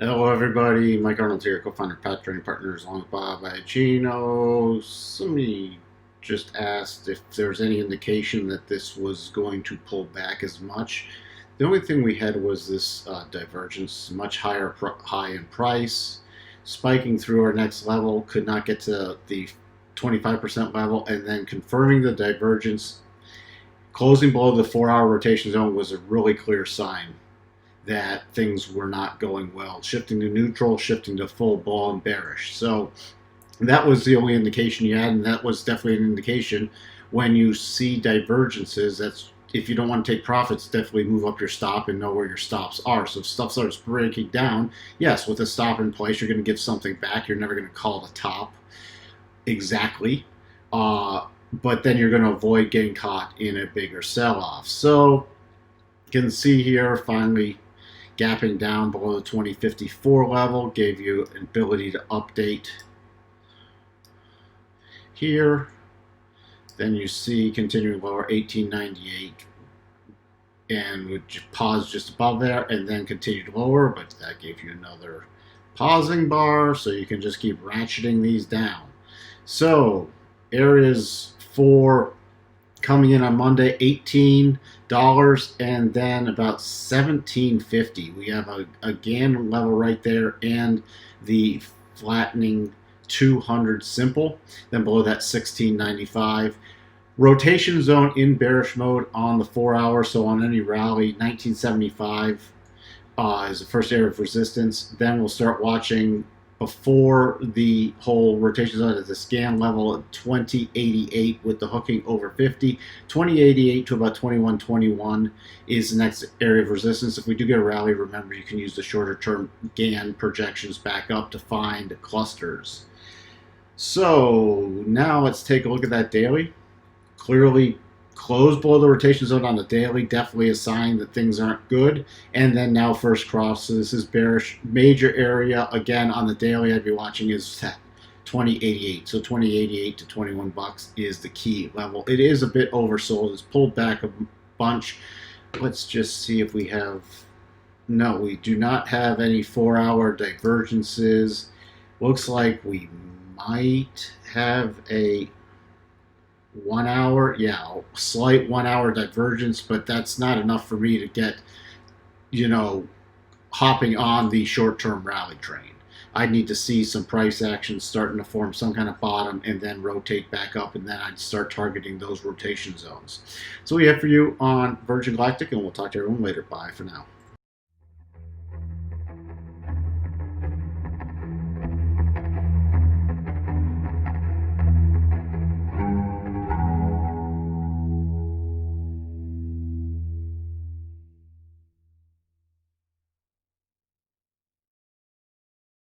Hello, everybody. Mike Arnold here, co-founder of Pat Trading Partners, along with Bob Iacino. Somebody just asked if there's any indication that this was going to pull back as much. The only thing we had was this divergence, much higher high in price, spiking through our next level, could not get to the 25% level, and then confirming the divergence, closing below the 4-hour rotation zone was a really clear sign that things were not going well. Shifting to neutral, shifting to full bull and bearish. So that was the only indication you had, and that was definitely an indication when you see divergences. That's if you don't want to take profits, definitely move up your stop and know where your stops are. So if stuff starts breaking down, yes, with a stop in place, you're going to give something back. You're never going to call the top exactly. But then you're going to avoid getting caught in a bigger sell-off. So you can see here, finally, gapping down below the 2054 level gave you an ability to update here. Then you see continuing lower 1898 and would pause just above there and then continued lower, but that gave you another pausing bar, so you can just keep ratcheting these down. So areas for coming in on Monday, $18 and then about $17.50. We have a Gann level right there and the flattening 200 simple. Then below that, $16.95. Rotation zone in bearish mode on the 4-hour. So on any rally, 1975 is the first area of resistance. Then we'll start watching before the whole rotation zone at the scan level at 2088 with the hooking over 50. 2088 to about 2121 is the next area of resistance. If we do get a rally, remember you can use the shorter term Gann projections back up to find clusters. So now let's take a look at that daily. Clearly close below the rotation zone on the daily, definitely a sign that things aren't good. And then now first cross, so this is bearish. Major area, again, on the daily I'd be watching is 2088. So 2088 to 21 bucks is the key level. It is a bit oversold. It's pulled back a bunch. Let's just see if we have... No, we do not have any 4-hour divergences. Looks like we might have a 1 hour, yeah, slight 1 hour divergence, but that's not enough for me to get, hopping on the short-term rally train. I need to see some price action starting to form some kind of bottom and then rotate back up, and then I'd start targeting those rotation zones. So we have for you on Virgin Galactic, and we'll talk to everyone later. Bye for now.